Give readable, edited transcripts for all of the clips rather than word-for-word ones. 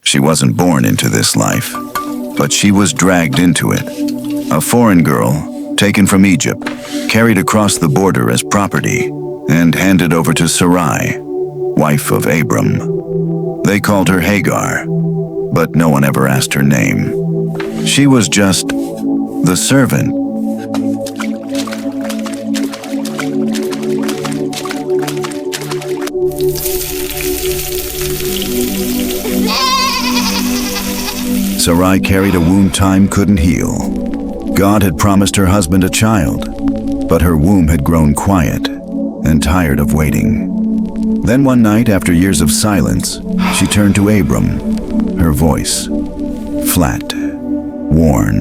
She wasn't born into this life, but she was dragged into it. A foreign girl, taken from Egypt, carried across the border as property, and handed over to Sarai, wife of Abram. They called her Hagar, but no one ever asked her name. She was just the servant. Sarai carried a wound time couldn't heal. God had promised her husband a child, but her womb had grown quiet and tired of waiting. Then one night, after years of silence, she turned to Abram, her voice flat, worn.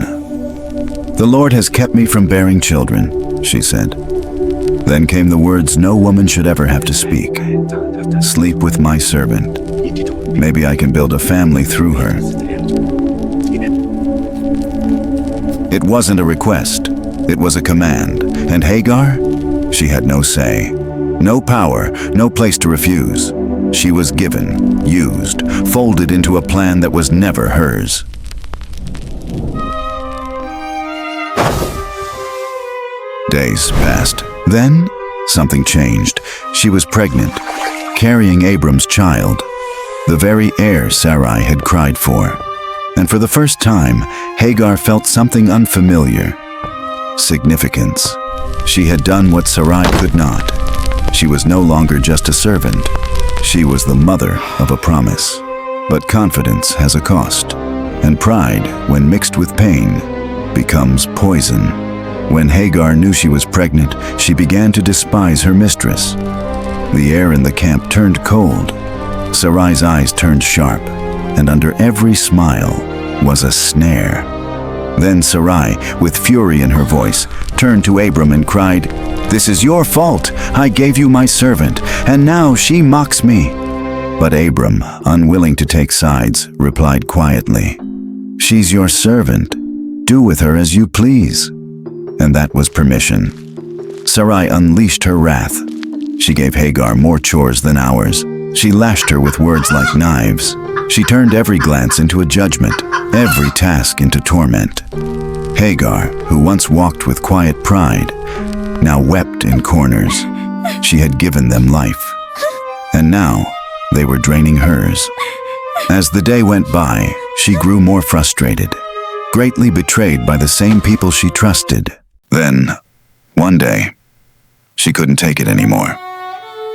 "The Lord has kept me from bearing children," she said. Then came the words no woman should ever have to speak. "Sleep with my servant. Maybe I can build a family through her." It wasn't a request, it was a command. And Hagar? She had no say, no power, no place to refuse. She was given, used, folded into a plan that was never hers. Days passed. Then, something changed. She was pregnant, carrying Abram's child, the very heir Sarai had cried for. And for the first time, Hagar felt something unfamiliar. Significance. She had done what Sarai could not. She was no longer just a servant. She was the mother of a promise. But confidence has a cost, and pride, when mixed with pain, becomes poison. When Hagar knew she was pregnant, she began to despise her mistress. The air in the camp turned cold. Sarai's eyes turned sharp, and under every smile was a snare. Then Sarai, with fury in her voice, turned to Abram and cried, "This is your fault. I gave you my servant, and now she mocks me." But Abram, unwilling to take sides, replied quietly, "She's your servant. Do with her as you please." And that was permission. Sarai unleashed her wrath. She gave Hagar more chores than hours. She lashed her with words like knives. She turned every glance into a judgment, every task into torment. Hagar, who once walked with quiet pride, now wept in corners. She had given them life, and now they were draining hers. As the day went by, she grew more frustrated, greatly betrayed by the same people she trusted. Then, one day, she couldn't take it anymore.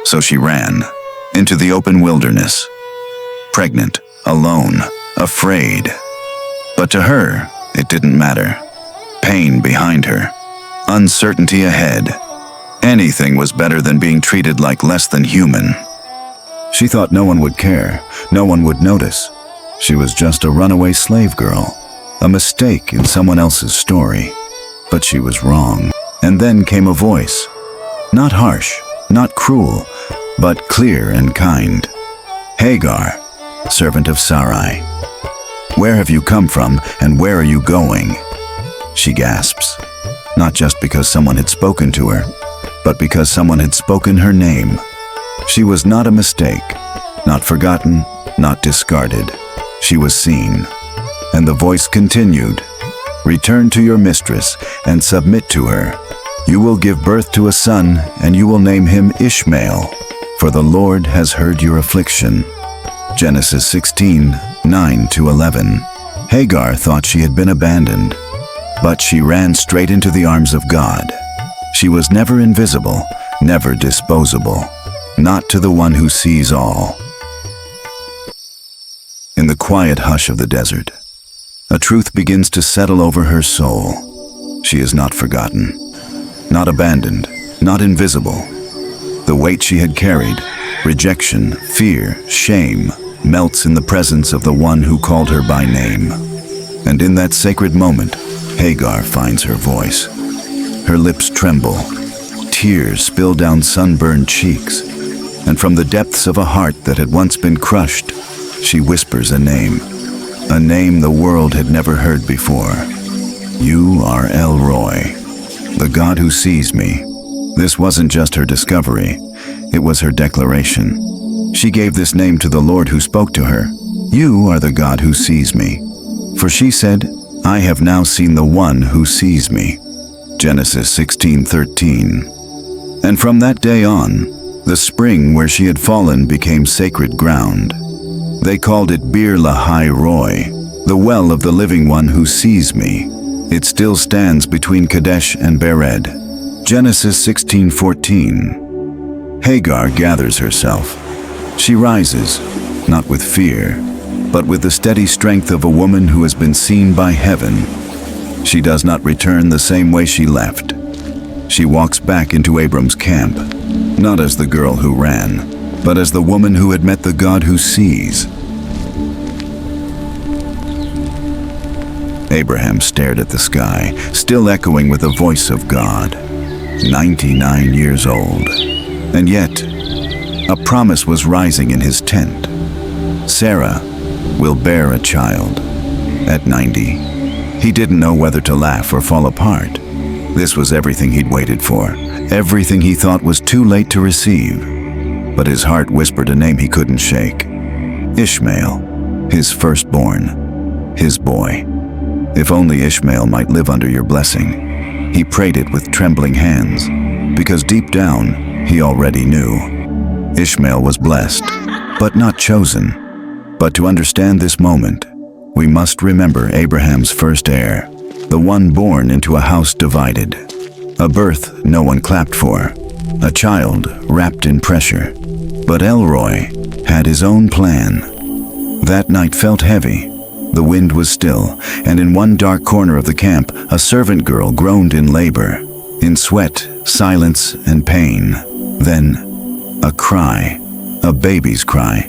So she ran into the open wilderness, pregnant, alone, afraid. But to her, it didn't matter. Pain behind her, uncertainty ahead. Anything was better than being treated like less than human. She thought no one would care, no one would notice. She was just a runaway slave girl, a mistake in someone else's story. But she was wrong. And then came a voice, not harsh, not cruel, but clear and kind. "Hagar, servant of Sarai, where have you come from and where are you going?" She gasps, not just because someone had spoken to her, but because someone had spoken her name. She was not a mistake, not forgotten, not discarded. She was seen. And the voice continued, "Return to your mistress and submit to her. You will give birth to a son, and you will name him Ishmael, for the Lord has heard your affliction." Genesis 16, 9-11. Hagar thought she had been abandoned, but she ran straight into the arms of God. She was never invisible, never disposable, not to the one who sees all. In the quiet hush of the desert, a truth begins to settle over her soul. She is not forgotten, not abandoned, not invisible. The weight she had carried, rejection, fear, shame, melts in the presence of the one who called her by name. And in that sacred moment, Hagar finds her voice. Her lips tremble, tears spill down sunburned cheeks, and from the depths of a heart that had once been crushed, she whispers a name the world had never heard before. "You are El Roy, the God who sees me." This wasn't just her discovery, it was her declaration. She gave this name to the Lord who spoke to her, "You are the God who sees me." For she said, "I have now seen the one who sees me." Genesis 16:13. And from that day on, the spring where she had fallen became sacred ground. They called it Bir Lahai Roy, the well of the living one who sees me. It still stands between Kadesh and Bered. Genesis 16:14. Hagar gathers herself. She rises, not with fear, but with the steady strength of a woman who has been seen by heaven. She does not return the same way she left. She walks back into Abram's camp, not as the girl who ran, but as the woman who had met the God who sees. Abraham stared at the sky, still echoing with the voice of God. 99 years old. And yet, a promise was rising in his tent. Sarah will bear a child. At 90, he didn't know whether to laugh or fall apart. This was everything he'd waited for, everything he thought was too late to receive. But his heart whispered a name he couldn't shake. Ishmael, his firstborn, his boy. If only Ishmael might live under your blessing. He prayed it with trembling hands, because deep down, he already knew. Ishmael was blessed, but not chosen. But to understand this moment, we must remember Abraham's first heir, the one born into a house divided, a birth no one clapped for, a child wrapped in pressure. But Elroy had his own plan. That night felt heavy. The wind was still, and in one dark corner of the camp, a servant girl groaned in labor, in sweat, silence, and pain. Then, a cry, a baby's cry.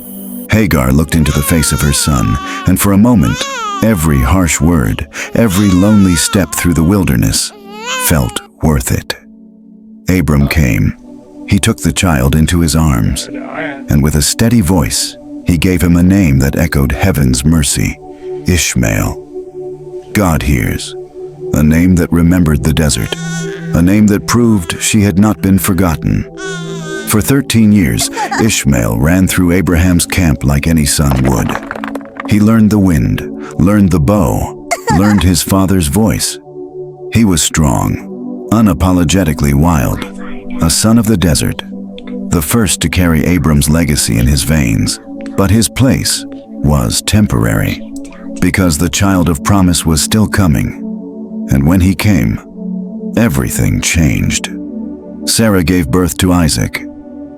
Hagar looked into the face of her son, and for a moment, every harsh word, every lonely step through the wilderness, felt worth it. Abram came. He took the child into his arms, and with a steady voice, he gave him a name that echoed heaven's mercy. Ishmael. God hears. A name that remembered the desert. A name that proved she had not been forgotten. For 13 years, Ishmael ran through Abraham's camp like any son would. He learned the wind, learned the bow, learned his father's voice. He was strong, unapologetically wild, a son of the desert, the first to carry Abram's legacy in his veins. But his place was temporary, because the child of promise was still coming. And when he came, everything changed. Sarah gave birth to Isaac,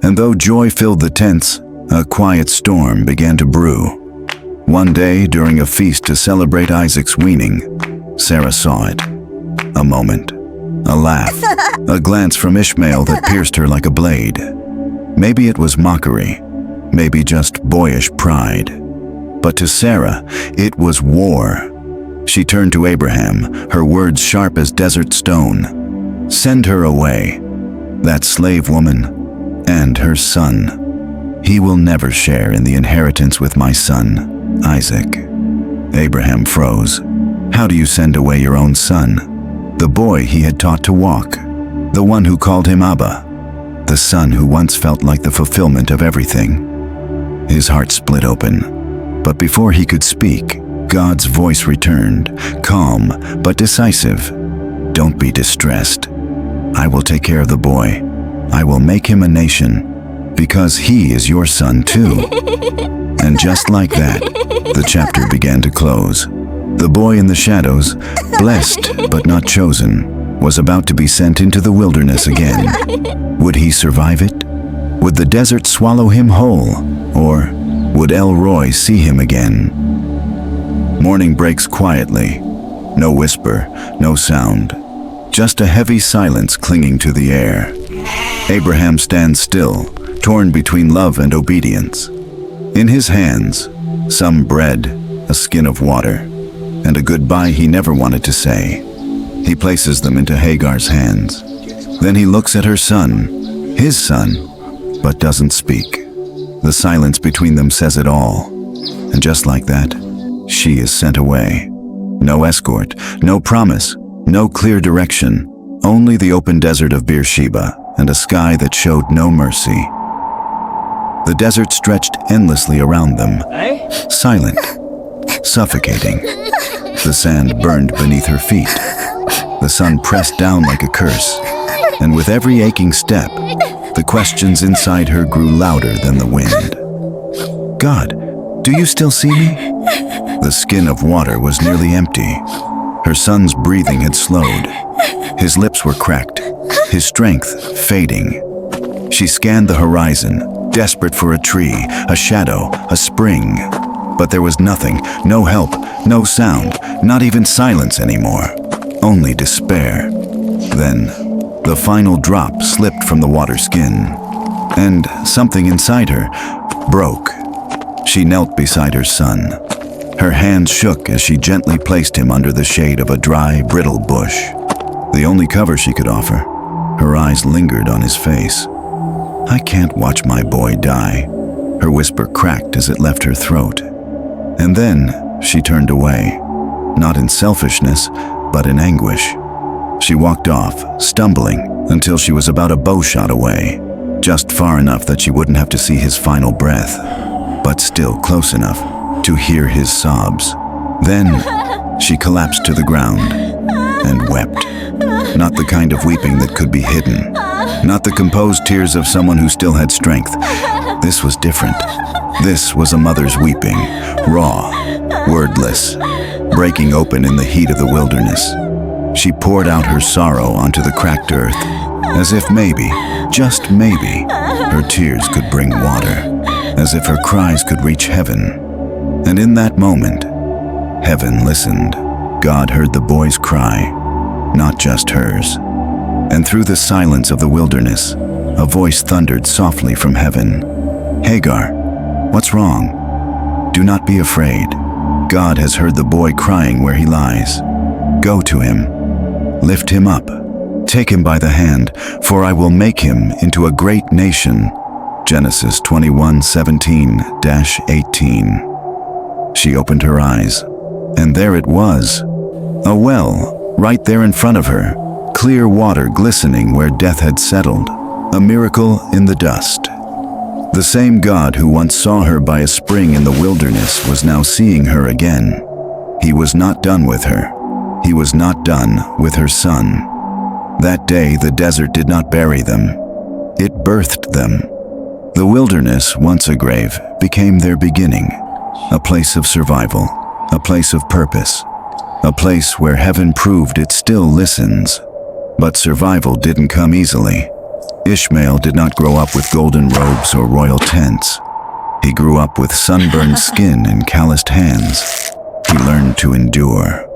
and though joy filled the tents, a quiet storm began to brew. One day, during a feast to celebrate Isaac's weaning, Sarah saw it. A moment, a laugh, a glance from Ishmael that pierced her like a blade. Maybe it was mockery, maybe just boyish pride. But to Sarah, it was war. She turned to Abraham, her words sharp as desert stone. "Send her away, that slave woman, and her son. He will never share in the inheritance with my son, Isaac." Abraham froze. How do you send away your own son? The boy he had taught to walk, the one who called him Abba, the son who once felt like the fulfillment of everything. His heart split open. But before he could speak, God's voice returned, calm but decisive. "Don't be distressed. I will take care of the boy. I will make him a nation, because he is your son too." And just like that, the chapter began to close. The boy in the shadows, blessed but not chosen, was about to be sent into the wilderness again. Would he survive it? Would the desert swallow him whole? Or would Elroy see him again? Morning breaks quietly. No whisper, no sound. Just a heavy silence clinging to the air. Abraham stands still, torn between love and obedience. In his hands, some bread, a skin of water, and a goodbye he never wanted to say. He places them into Hagar's hands. Then he looks at her son, his son, but doesn't speak. The silence between them says it all. And just like that, she is sent away. No escort, no promise, no clear direction, only the open desert of Beersheba and a sky that showed no mercy. The desert stretched endlessly around them, silent, suffocating. The sand burned beneath her feet. The sun pressed down like a curse, and with every aching step, the questions inside her grew louder than the wind. God, do you still see me? The skin of water was nearly empty. Her son's breathing had slowed. His lips were cracked, his strength fading. She scanned the horizon, desperate for a tree, a shadow, a spring. But there was nothing, no help, no sound, not even silence anymore. Only despair. Then, the final drop slipped from the water skin, and something inside her broke. She knelt beside her son. Her hands shook as she gently placed him under the shade of a dry, brittle bush. The only cover she could offer. Her eyes lingered on his face. I can't watch my boy die. Her whisper cracked as it left her throat. And then she turned away, not in selfishness, but in anguish. She walked off, stumbling, until she was about a bow shot away, just far enough that she wouldn't have to see his final breath, but still close enough to hear his sobs. Then she collapsed to the ground and wept. Not the kind of weeping that could be hidden, not the composed tears of someone who still had strength. This was different. This was a mother's weeping, raw, wordless, breaking open in the heat of the wilderness. She poured out her sorrow onto the cracked earth, as if maybe, just maybe, her tears could bring water, as if her cries could reach heaven. And in that moment, heaven listened. God heard the boy's cry, not just hers. And through the silence of the wilderness, a voice thundered softly from heaven. Hagar, what's wrong? Do not be afraid. God has heard the boy crying where he lies. Go to him. Lift him up. Take him by the hand, for I will make him into a great nation. Genesis 21:17-18. She opened her eyes, and there it was. A well, right there in front of her. Clear water glistening where death had settled. A miracle in the dust. The same God who once saw her by a spring in the wilderness was now seeing her again. He was not done with her. He was not done with her son. That day, the desert did not bury them. It birthed them. The wilderness, once a grave, became their beginning. A place of survival, a place of purpose, a place where heaven proved it still listens. But survival didn't come easily. Ishmael did not grow up with golden robes or royal tents. He grew up with sunburned skin and calloused hands. He learned to endure,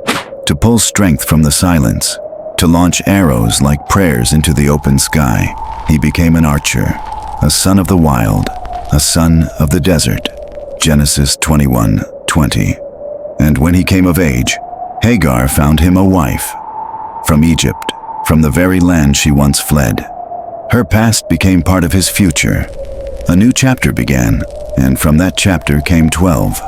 to pull strength from the silence, to launch arrows like prayers into the open sky. He became an archer, a son of the wild, a son of the desert. Genesis 21:20. And when he came of age, Hagar found him a wife. From Egypt, from the very land she once fled. Her past became part of his future. A new chapter began, and from that chapter came 12.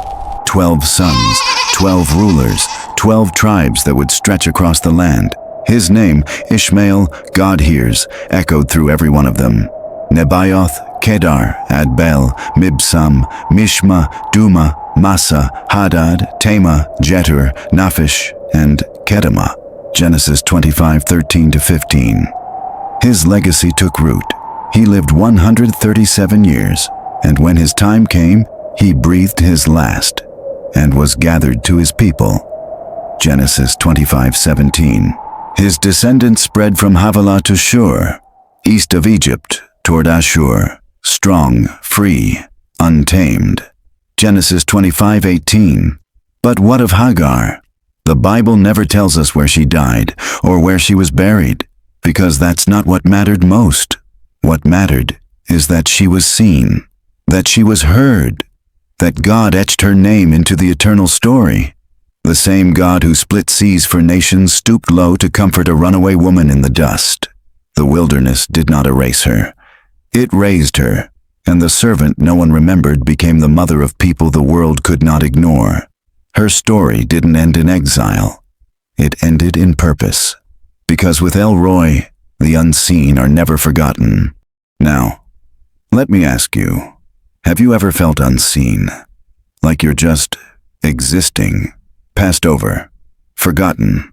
12 sons, 12 rulers, 12 tribes that would stretch across the land. His name, Ishmael, God hears, echoed through every one of them. Nebaioth, Kedar, Adbel, Mibsam, Mishma, Duma, Massa, Hadad, Tema, Jetur, Naphish, and Kedemah. Genesis 25:13-15. His legacy took root. He lived 137 years, and when his time came, he breathed his last, and was gathered to his people. Genesis 25:17. His descendants spread from Havilah to Shur, east of Egypt, toward Ashur, strong, free, untamed. Genesis 25:18. But what of Hagar? The Bible never tells us where she died or where she was buried, because that's not what mattered most. What mattered is that she was seen, that she was heard, that God etched her name into the eternal story. The same God who split seas for nations stooped low to comfort a runaway woman in the dust. The wilderness did not erase her. It raised her, and the servant no one remembered became the mother of people the world could not ignore. Her story didn't end in exile. It ended in purpose. Because with El Roy, the unseen are never forgotten. Now, let me ask you, Have you ever felt unseen? Like you're just existing, passed over, forgotten?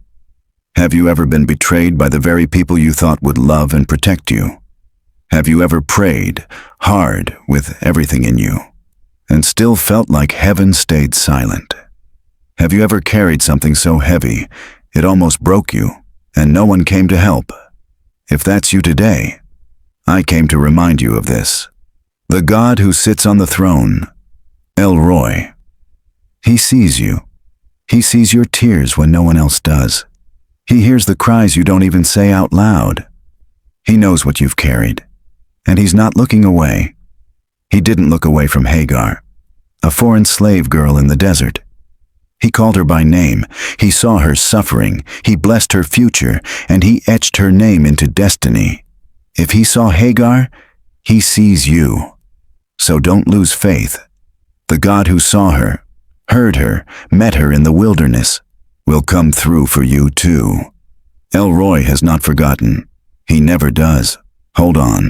Have you ever been betrayed by the very people you thought would love and protect you? Have you ever prayed hard with everything in you and still felt like heaven stayed silent? Have you ever carried something so heavy it almost broke you and no one came to help? If that's you today, I came to remind you of this. The God who sits on the throne, El Roy. He sees you. He sees your tears when no one else does. He hears the cries you don't even say out loud. He knows what you've carried, and he's not looking away. He didn't look away from Hagar, a foreign slave girl in the desert. He called her by name. He saw her suffering. He blessed her future, and he etched her name into destiny. If he saw Hagar, he sees you. So don't lose faith. The God who saw her, heard her, met her in the wilderness, will come through for you too. El Roy has not forgotten. He never does. Hold on.